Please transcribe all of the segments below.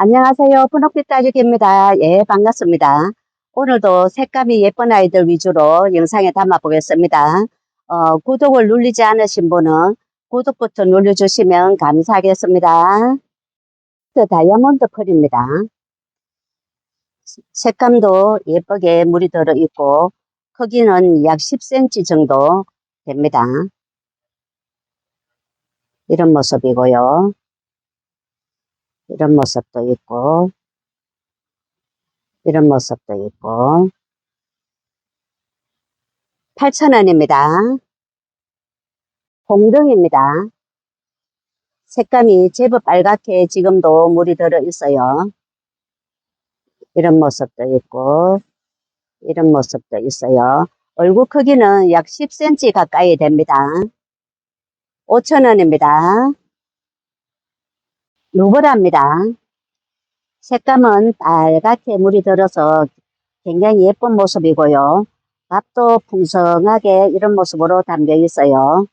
안녕하세요. 분홍빛 따주기입니다. 예, 반갑습니다. 오늘도 색감이 예쁜 아이들 위주로 영상에 담아 보겠습니다. 구독을 누르지 않으신 분은 구독부터 눌러주시면 감사하겠습니다. 다이아몬드 펄입니다. 색감도 예쁘게 물이 들어 있고 크기는 약 10cm 정도 됩니다. 이런 모습이고요. 이런 모습도 있고 이런 모습도 있고 8,000원입니다. 홍등입니다. 색감이 제법 빨갛게 지금도 물이 들어 있어요. 이런 모습도 있고 이런 모습도 있어요. 얼굴 크기는 약 10cm 가까이 됩니다. 5,000원입니다. 누보라입니다. 색감은 빨갛게 물이 들어서 굉장히 예쁜 모습이고요. 밥도 풍성하게 이런 모습으로 담겨 있어요.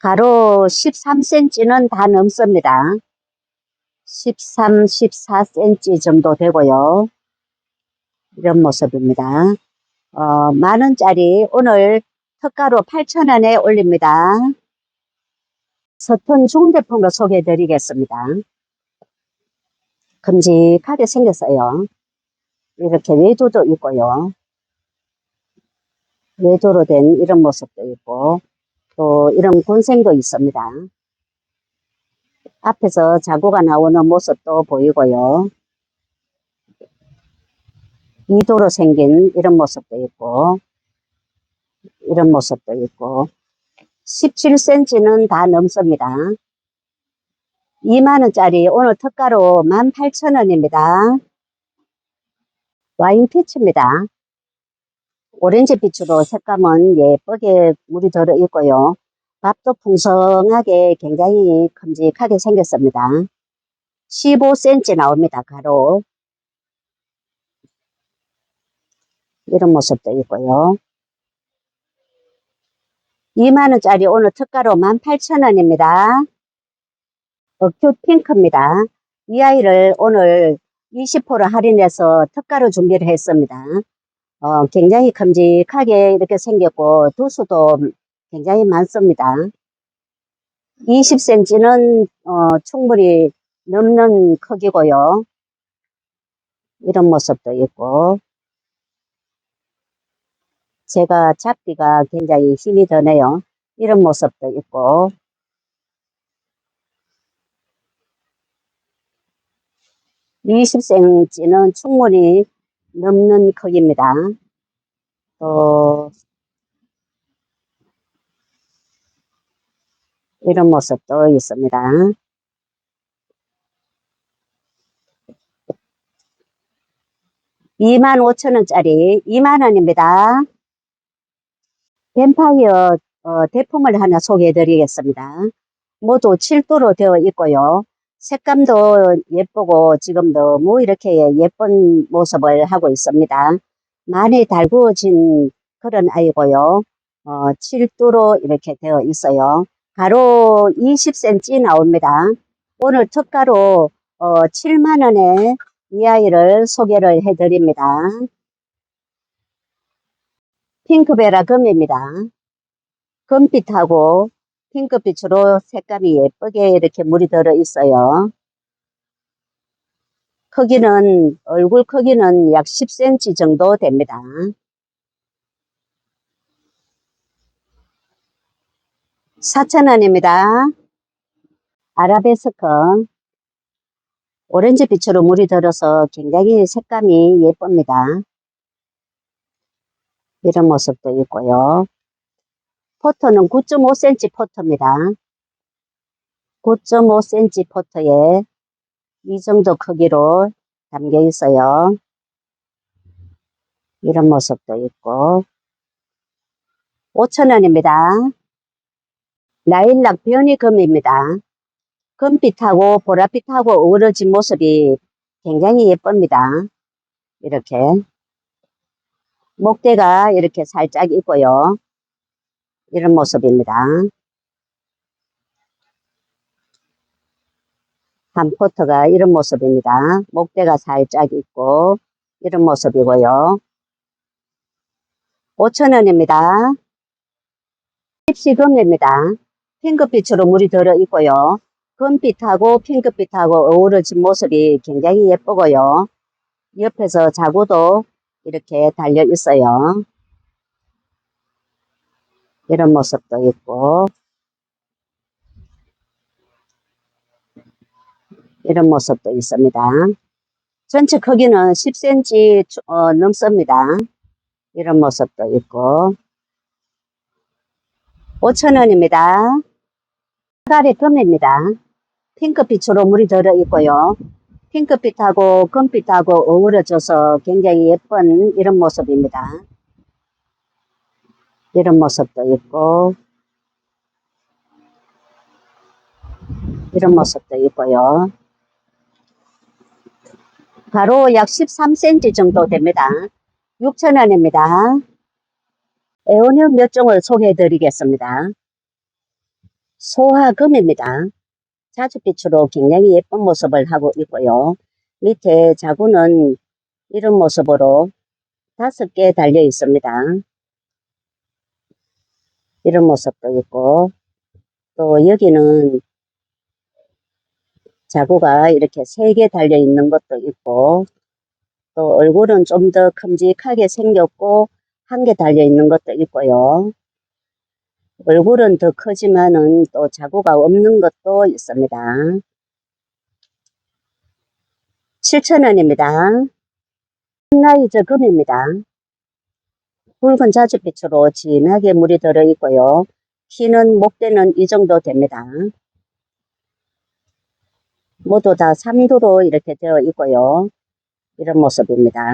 가로 13cm는 다 넘습니다. 13, 14cm 정도 되고요. 이런 모습입니다. 만원짜리 오늘 특가로 8,000원에 올립니다. 서툰 중제품으로 소개해 드리겠습니다. 큼직하게 생겼어요. 이렇게 외도도 있고요. 외도로 된 이런 모습도 있고 또 이런 군생도 있습니다. 앞에서 자구가 나오는 모습도 보이고요. 위도로 생긴 이런 모습도 있고 이런 모습도 있고 17cm는 다 넘습니다. 2만원짜리 오늘 특가로 18,000원입니다. 와인 피치입니다. 오렌지 빛으로 색감은 예쁘게 물이 들어 있고요. 밥도 풍성하게 굉장히 큼직하게 생겼습니다. 15cm 나옵니다. 가로. 이런 모습도 있고요. 2만원짜리 오늘 특가로 18,000원입니다. 어큐 핑크입니다. 이 아이를 오늘 20% 할인해서 특가로 준비를 했습니다. 굉장히 큼직하게 이렇게 생겼고 두수도 굉장히 많습니다. 20cm는 충분히 넘는 크기고요. 이런 모습도 있고 제가 잡기가 굉장히 힘이 드네요. 이런 모습도 있고 20cm는 충분히 넘는 크기입니다. 또 이런 모습도 있습니다. 25,000원짜리 2만원입니다. 뱀파이어 대품을 하나 소개해 드리겠습니다. 모두 7도로 되어 있고요. 색감도 예쁘고 지금 너무 이렇게 예쁜 모습을 하고 있습니다. 많이 달구어진 그런 아이고요. 7도로 이렇게 되어 있어요. 가로 20cm 나옵니다. 오늘 특가로 7만원에 이 아이를 소개를 해 드립니다. 핑크베라 금입니다. 금빛하고 핑크빛으로 색감이 예쁘게 이렇게 물이 들어 있어요. 크기는 얼굴 크기는 약 10cm 정도 됩니다. 4,000원입니다. 아라베스크 오렌지 빛으로 물이 들어서 굉장히 색감이 예쁩니다. 이런 모습도 있고요. 포터는 9.5cm 포터입니다. 9.5cm 포터에 이 정도 크기로 담겨 있어요. 이런 모습도 있고 5,000원입니다. 라일락 변이금입니다. 금빛하고 보랏빛하고 어우러진 모습이 굉장히 예쁩니다. 이렇게 목대가 이렇게 살짝 있고요. 이런 모습입니다. 한 포트가 이런 모습입니다. 목대가 살짝 있고 이런 모습이고요. 5,000원입니다. 입시금입니다. 핑크빛으로 물이 들어 있고요. 금빛하고 핑크빛하고 어우러진 모습이 굉장히 예쁘고요. 옆에서 자구도 이렇게 달려 있어요. 이런 모습도 있고 이런 모습도 있습니다. 전체 크기는 10cm 넘습니다. 이런 모습도 있고 5,000원입니다. 가리 금입니다. 핑크빛으로 물이 들어 있고요. 핑크빛하고 금빛하고 어우러져서 굉장히 예쁜 이런 모습입니다. 이런 모습도 있고 이런 모습도 있고요. 가로 약 13cm 정도 됩니다. 6,000원입니다. 에어컨 몇 종을 소개해 드리겠습니다. 소화금입니다. 자줏빛으로 굉장히 예쁜 모습을 하고 있고요. 밑에 자구는 이런 모습으로 5개 달려 있습니다. 이런 모습도 있고 또 여기는 자구가 이렇게 3개 달려 있는 것도 있고 또 얼굴은 좀 더 큼직하게 생겼고 1개 달려 있는 것도 있고요. 얼굴은 더 크지만은 또 자구가 없는 것도 있습니다. 7,000원입니다. sun라이즈 금입니다. 붉은 자줏빛으로 진하게 물이 들어 있고요. 키는 목대는 이 정도 됩니다. 모두 다 3두로 이렇게 되어 있고요. 이런 모습입니다.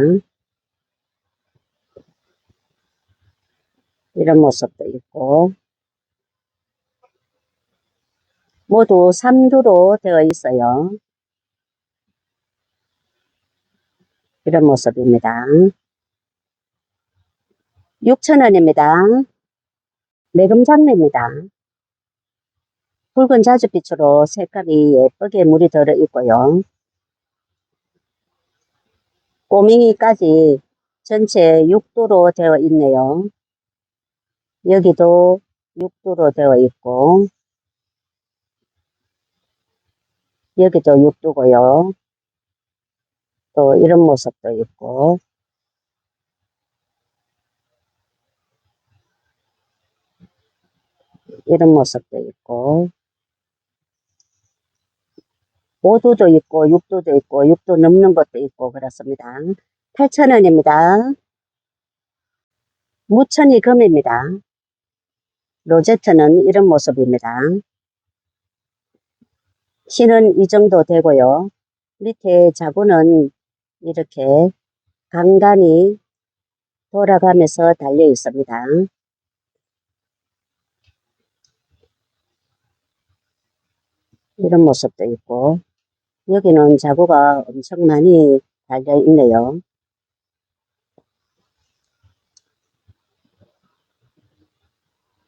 이런 모습도 있고 모두 3두로 되어 있어요. 이런 모습입니다. 6,000원입니다. 매금장미입니다. 붉은 자줏빛으로 색깔이 예쁘게 물이 들어 있고요. 꼬맹이까지 전체 6두로 되어 있네요. 여기도 6두로 되어 있고 여기도 6두고요. 또 이런 모습도 있고 이런 모습도 있고 5두도 있고 6두도 있고 6두 넘는 것도 있고 그렇습니다. 8,000원입니다. 무천이 금입니다. 로제트는 이런 모습입니다. 키는 이 정도 되고요. 밑에 자구는 이렇게 간간히 돌아가면서 달려 있습니다. 이런 모습도 있고 여기는 자구가 엄청 많이 달려 있네요.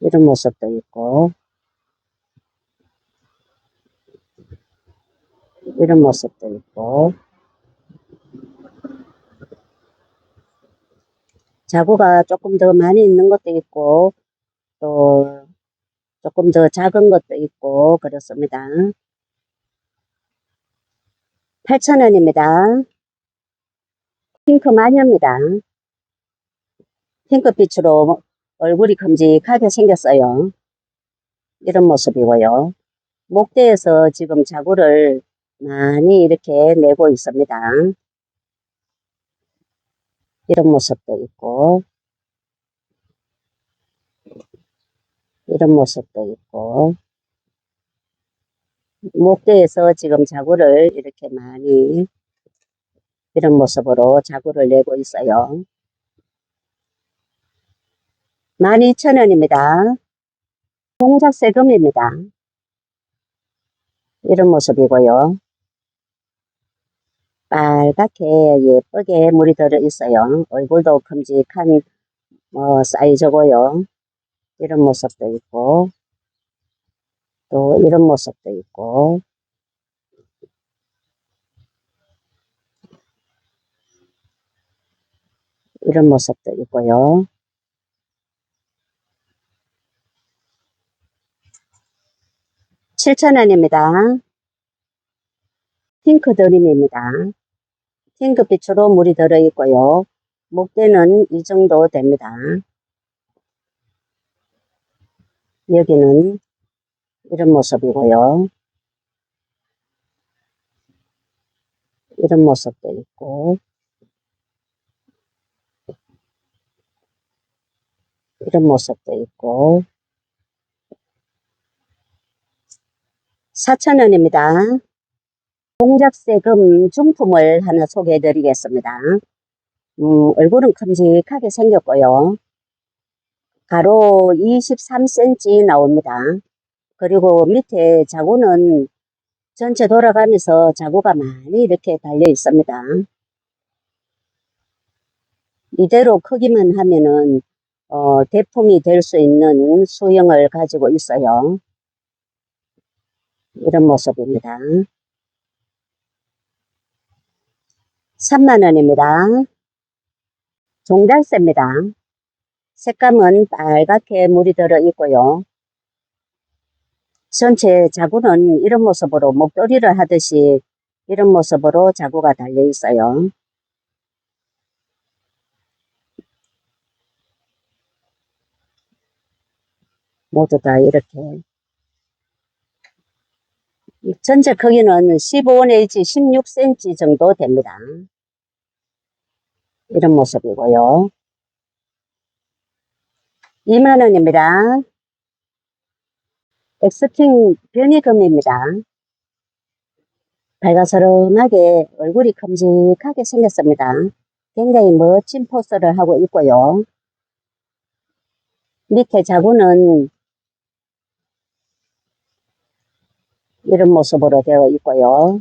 이런 모습도 있고 이런 모습도 있고 자구가 조금 더 많이 있는 것도 있고 또 조금 더 작은 것도 있고 그렇습니다. 8,000원입니다. 핑크 마녀입니다. 핑크빛으로 얼굴이 큼직하게 생겼어요. 이런 모습이고요. 목대에서 지금 자구를 많이 이렇게 내고 있습니다. 이런 모습도 있고 이런 모습도 있고 목대에서 지금 자구를 이렇게 많이 이런 모습으로 자구를 내고 있어요. 12,000원입니다. 공작새금입니다. 이런 모습이고요. 빨갛게 예쁘게 물이 들어 있어요. 얼굴도 큼직한 사이즈고요. 이런 모습도 있고 또 이런 모습도 있고 이런 모습도 있고요. 7,000원입니다. 핑크 드림입니다. 핑크빛으로 물이 들어있고요. 목대는 이 정도 됩니다. 여기는 이런 모습이고요. 이런 모습도 있고, 이런 모습도 있고, 4,000원입니다. 동작세금 중품을 하나 소개해 드리겠습니다. 얼굴은 큼직하게 생겼고요. 가로 23cm 나옵니다. 그리고 밑에 자구는 전체 돌아가면서 자구가 많이 이렇게 달려 있습니다. 이대로 크기만 하면은 대품이 될 수 있는 수영을 가지고 있어요. 이런 모습입니다. 3만원입니다. 종달새입니다. 색감은 빨갛게 물이 들어 있고요. 전체 자구는 이런 모습으로 목도리를 하듯이 이런 모습으로 자구가 달려 있어요. 모두 다 이렇게. 전체 크기는 15 내지 16cm 정도 됩니다. 이런 모습이고요. 2만원입니다. 엑스틴 변이금입니다. 밝아서름하게 얼굴이 큼직하게 생겼습니다. 굉장히 멋진 포스를 하고 있고요. 밑에 자구는 이런 모습으로 되어 있고요.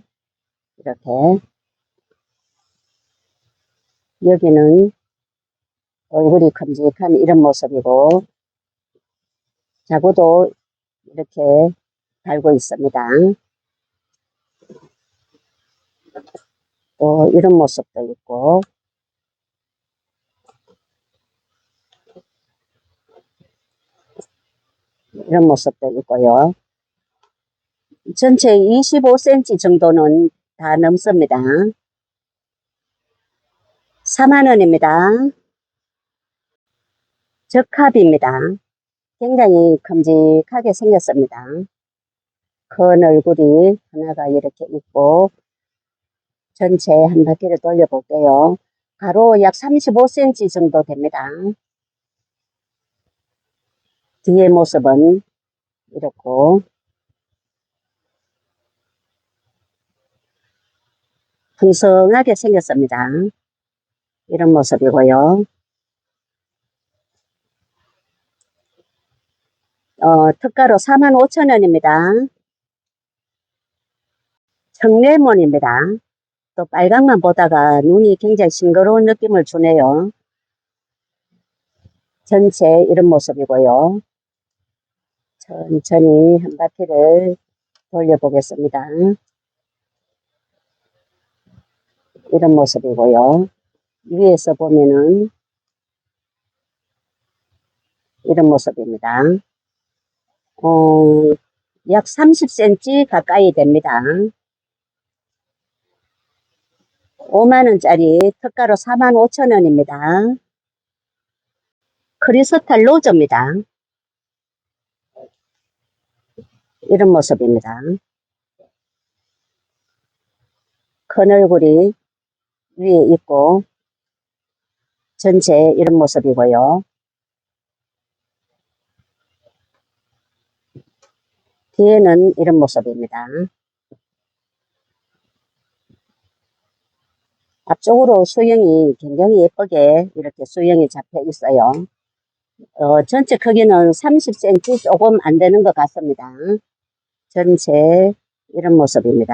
이렇게. 여기는 얼굴이 큼직한 이런 모습이고, 자구도 이렇게 달고 있습니다. 또 이런 모습도 있고, 이런 모습도 있고요. 전체 25cm 정도는 다 넘습니다. 4만원입니다. 적합입니다. 굉장히 큼직하게 생겼습니다. 큰 얼굴이 하나가 이렇게 있고, 전체 한 바퀴를 돌려볼게요. 가로 약 35cm 정도 됩니다. 뒤의 모습은 이렇고, 풍성하게 생겼습니다. 이런 모습이고요. 특가로 45,000원입니다. 청레몬입니다. 또 빨강만 보다가 눈이 굉장히 싱그러운 느낌을 주네요. 전체 이런 모습이고요. 천천히 한 바퀴를 돌려보겠습니다. 이런 모습이고요. 위에서 보면은 이런 모습입니다. 약 30cm 가까이 됩니다. 5만원짜리 특가로 45,000원입니다. 크리스탈 로즈입니다. 이런 모습입니다. 큰 얼굴이 위에 있고 전체 이런 모습이고요. 뒤에는 이런 모습입니다. 앞쪽으로 수영이 굉장히 예쁘게 이렇게 수영이 잡혀 있어요. 전체 크기는 30cm 조금 안 되는 것 같습니다. 전체 이런 모습입니다.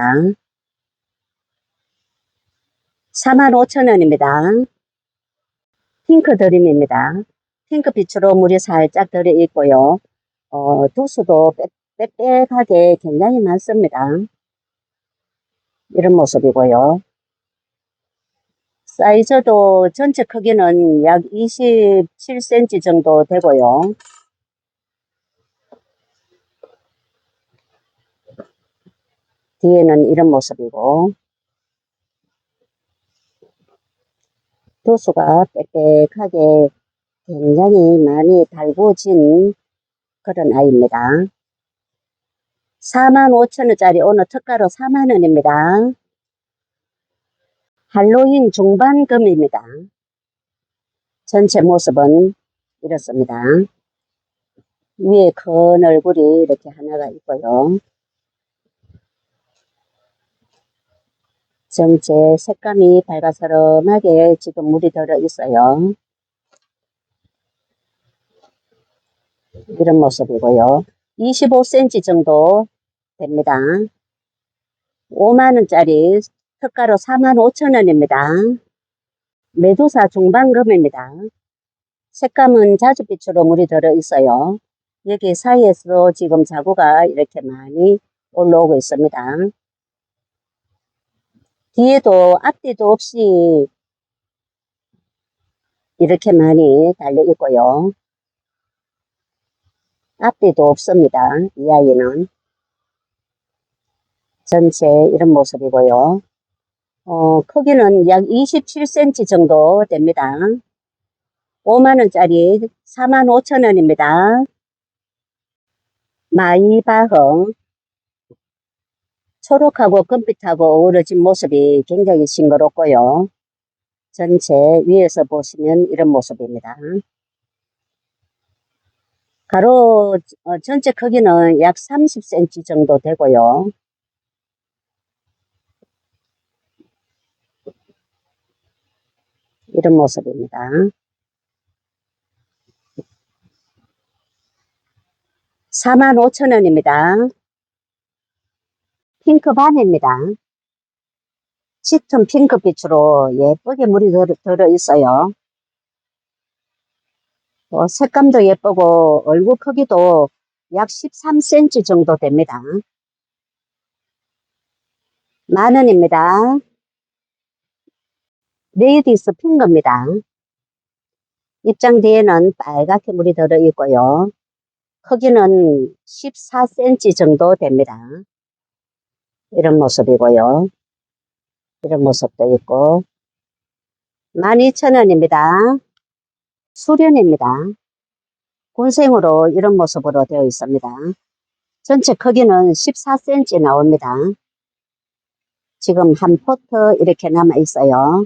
45,000원입니다. 핑크 드림입니다. 핑크빛으로 물이 살짝 들어 있고요. 도수도 빽빽하게 굉장히 많습니다. 이런 모습이고요. 사이즈도 전체 크기는 약 27cm 정도 되고요. 뒤에는 이런 모습이고, 도수가 빽빽하게 굉장히 많이 달궈진 그런 아이입니다. 45,000원짜리 오늘 특가로 4만원입니다. 할로윈 중반금입니다. 전체 모습은 이렇습니다. 위에 큰 얼굴이 이렇게 하나가 있고요. 전체 색감이 밝아서름하게 지금 물이 들어 있어요. 이런 모습이고요. 25cm 정도 됩니다. 5만원짜리 특가로 45,000원입니다. 메두사 중반금입니다. 색감은 자줏빛으로 물이 들어 있어요. 여기 사이에서 지금 자구가 이렇게 많이 올라오고 있습니다. 뒤에도 앞뒤도 없이 이렇게 많이 달려 있고요. 앞뒤도 없습니다. 이 아이는. 전체 이런 모습이고요. 크기는 약 27cm 정도 됩니다. 5만원짜리 45,000원입니다. 마이바흥. 초록하고 금빛하고 어우러진 모습이 굉장히 싱그럽고요. 전체 위에서 보시면 이런 모습입니다. 가로 전체 크기는 약 30cm 정도 되고요. 이런 모습입니다. 45,000원입니다. 핑크바네입니다. 짙은 핑크빛으로 예쁘게 물이 들어 있어요. 색감도 예쁘고 얼굴 크기도 약 13cm 정도 됩니다. 만원입니다. 레이디스 핑크입니다. 입장 뒤에는 빨갛게 물이 들어 있고요. 크기는 14cm 정도 됩니다. 이런 모습이고요. 이런 모습도 있고. 12,000원입니다. 수련입니다. 군생으로 이런 모습으로 되어 있습니다. 전체 크기는 14cm 나옵니다. 지금 한 포트 이렇게 남아 있어요.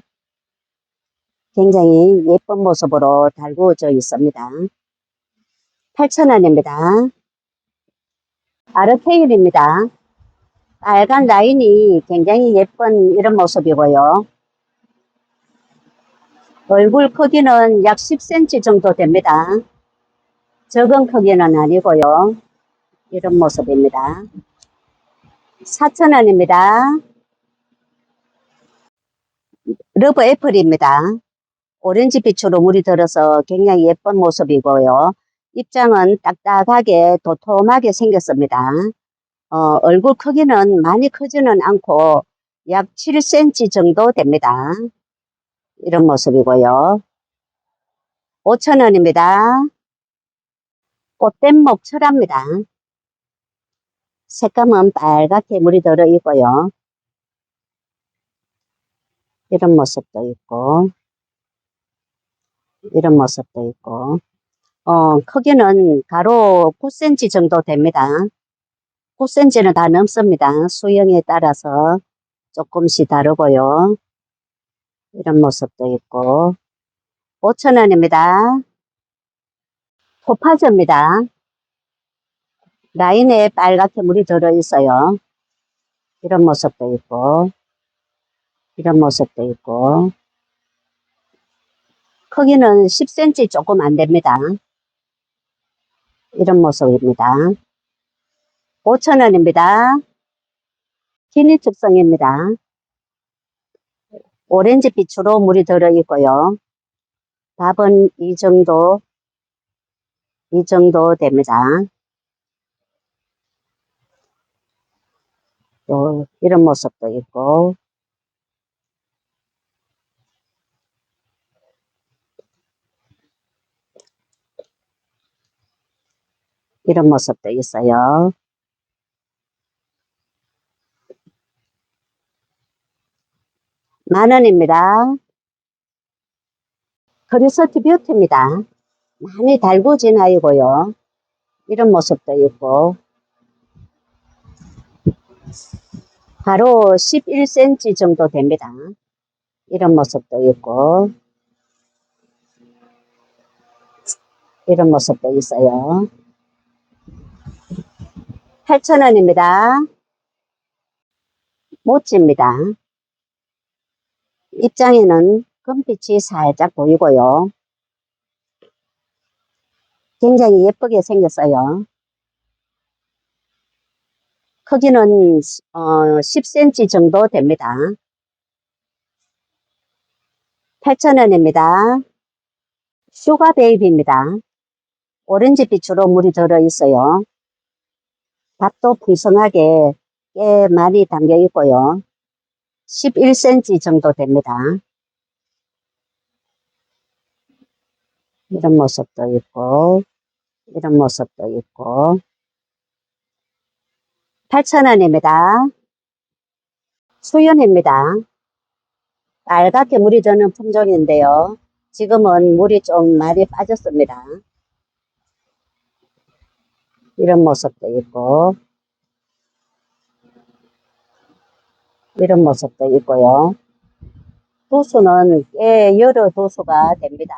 굉장히 예쁜 모습으로 달구어져 있습니다. 8,000원입니다. 아르테일입니다. 빨간 라인이 굉장히 예쁜 이런 모습이고요. 얼굴 크기는 약 10cm 정도 됩니다. 적은 크기는 아니고요. 이런 모습입니다. 4,000원입니다. 러브 애플입니다. 오렌지 빛으로 물이 들어서 굉장히 예쁜 모습이고요. 입장은 딱딱하게 도톰하게 생겼습니다. 얼굴 크기는 많이 크지는 않고 약 7cm 정도 됩니다. 이런 모습이고요. 5,000원입니다. 꽃댄목 철합니다. 색감은 빨갛게 물이 들어 있고요. 이런 모습도 있고, 이런 모습도 있고, 크기는 가로 9cm 정도 됩니다. 9cm는 다 넘습니다. 수영에 따라서 조금씩 다르고요. 이런 모습도 있고, 5,000원입니다. 토파즈입니다. 라인에 빨갛게 물이 들어 있어요. 이런 모습도 있고, 이런 모습도 있고, 크기는 10cm 조금 안 됩니다. 이런 모습입니다. 5,000원입니다. 기니축성입니다. 오렌지 빛으로 물이 들어 있고요. 밥은 이 정도 됩니다. 또 이런 모습도 있고, 이런 모습도 있어요. 만원입니다. 크리스티 뷰티입니다. 많이 달구진 아이고요. 이런 모습도 있고, 바로 11cm 정도 됩니다. 이런 모습도 있고, 이런 모습도 있어요. 8,000원입니다. 모찌입니다. 입장에는 금빛이 살짝 보이고요. 굉장히 예쁘게 생겼어요. 크기는 10cm 정도 됩니다. 8,000원입니다. 슈가 베이비입니다. 오렌지 빛으로 물이 들어있어요. 밥도 풍성하게 꽤 많이 담겨 있고요. 11cm 정도 됩니다. 이런 모습도 있고, 이런 모습도 있고. 8,000원입니다. 수연입니다. 빨갛게 물이 드는 품종인데요. 지금은 물이 좀 많이 빠졌습니다. 이런 모습도 있고, 이런 모습도 있고요. 도수는 꽤 여러 도수가 됩니다.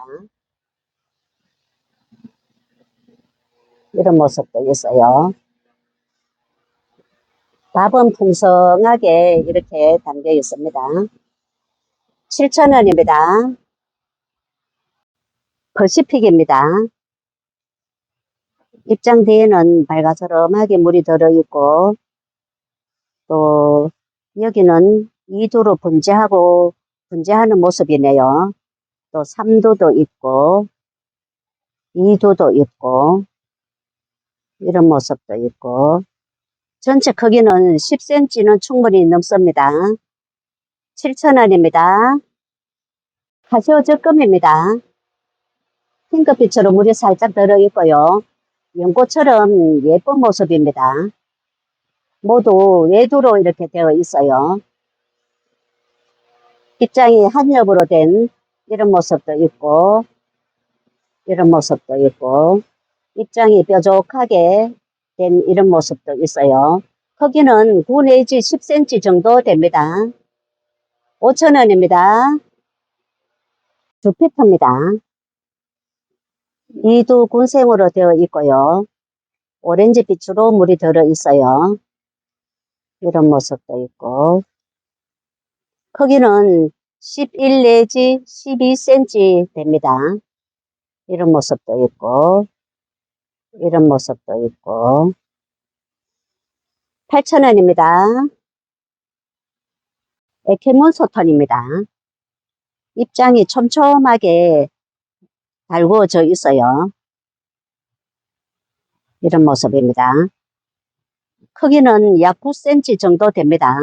이런 모습도 있어요. 밥은 풍성하게 이렇게 담겨 있습니다. 7,000원입니다. 퍼시픽입니다. 입장 뒤에는 밝아서름하게 물이 들어있고, 또 여기는 2도로 분재하는 모습이네요. 또 3도도 있고 2도도 있고 이런 모습도 있고, 전체 크기는 10cm는 충분히 넘습니다. 7,000원입니다. 카시오 적금입니다. 핑크빛으로 물이 살짝 들어있고요. 연꽃처럼 예쁜 모습입니다. 모두 외두로 이렇게 되어 있어요. 입장이 한 겹으로 된 이런 모습도 있고, 이런 모습도 있고, 입장이 뾰족하게 된 이런 모습도 있어요. 크기는 9 내지 10cm 정도 됩니다. 5,000원입니다. 주피터입니다. 2두 군생으로 되어 있고요. 오렌지 빛으로 물이 들어 있어요. 이런 모습도 있고, 크기는 11 내지 12cm 됩니다. 이런 모습도 있고, 이런 모습도 있고. 8,000원입니다. 에케몬소톤입니다. 입장이 촘촘하게 달구어져 있어요. 이런 모습입니다. 크기는 약 9cm 정도 됩니다.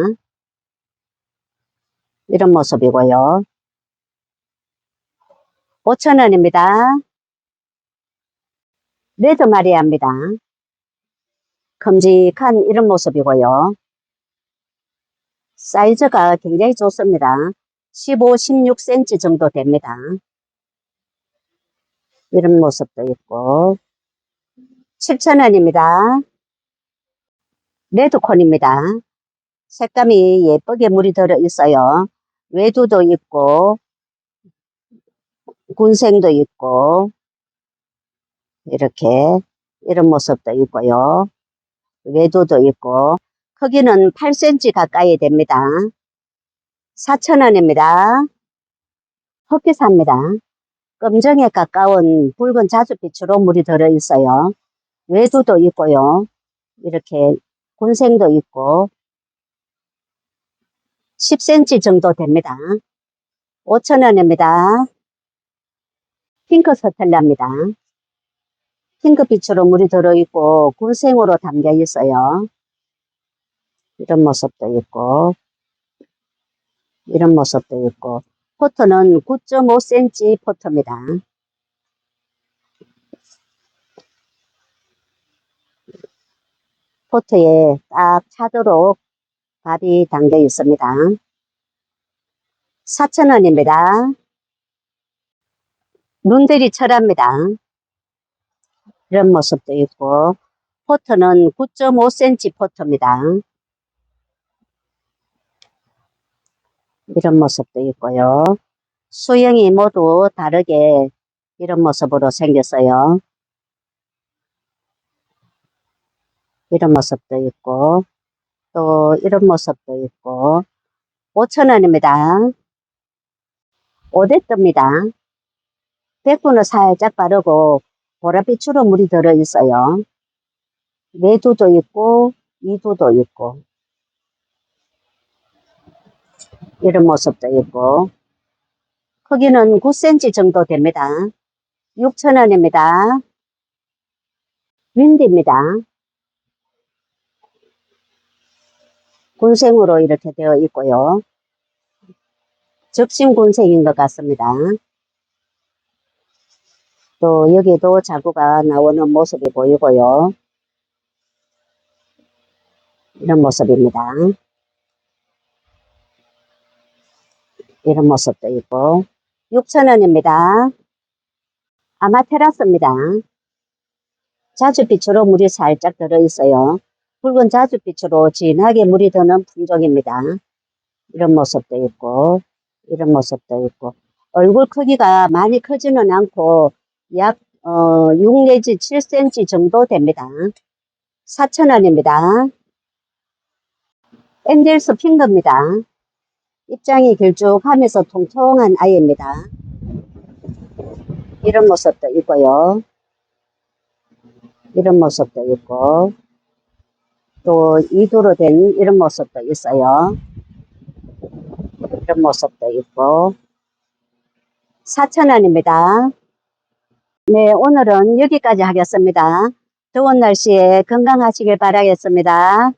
이런 모습이고요. 5,000원입니다. 레드 마리아입니다. 큼직한 이런 모습이고요. 사이즈가 굉장히 좋습니다. 15, 16cm 정도 됩니다. 이런 모습도 있고. 7,000원입니다. 레드콘입니다. 색감이 예쁘게 물이 들어 있어요. 외두도 있고 군생도 있고 이렇게 이런 모습도 있고요. 외두도 있고 크기는 8cm 가까이 됩니다. 4,000원입니다. 흑기사입니다. 검정에 가까운 붉은 자줏빛으로 물이 들어 있어요. 외두도 있고요. 이렇게 군생도 있고 10cm 정도 됩니다. 5,000원입니다. 핑크 서텔라입니다. 핑크빛으로 물이 들어있고 군생으로 담겨 있어요. 이런 모습도 있고 이런 모습도 있고. 포트는 9.5cm 포트입니다. 포트에 딱 차도록 밥이 담겨 있습니다. 4,000원입니다. 눈들이 철합니다. 이런 모습도 있고, 포트는 9.5cm 포트입니다. 이런 모습도 있고요. 수영이 모두 다르게 이런 모습으로 생겼어요. 이런 모습도 있고, 또 이런 모습도 있고, 5,000원입니다. 오대뜨입니다. 백분을 살짝 바르고 보랏빛으로 물이 들어있어요. 내두도 있고 이두도 있고 이런 모습도 있고, 크기는 9cm 정도 됩니다. 6,000원입니다. 윈디입니다. 군생으로 이렇게 되어 있고요. 적신 군생인 것 같습니다. 또 여기도 자구가 나오는 모습이 보이고요. 이런 모습입니다. 이런 모습도 있고, 6,000원입니다. 아마테라스입니다. 자줏빛으로 물이 살짝 들어있어요. 붉은 자줏빛으로 진하게 물이 드는 품종입니다. 이런 모습도 있고, 이런 모습도 있고, 얼굴 크기가 많이 크지는 않고 약 6 내지 7cm 정도 됩니다. 4,000원입니다. 엔젤스 핑거입니다. 입장이 길쭉하면서 통통한 아이입니다. 이런 모습도 있고요. 이런 모습도 있고, 또 이두로 된 이런 모습도 있어요. 이런 모습도 있고, 4,000원입니다. 네, 오늘은 여기까지 하겠습니다. 더운 날씨에 건강하시길 바라겠습니다.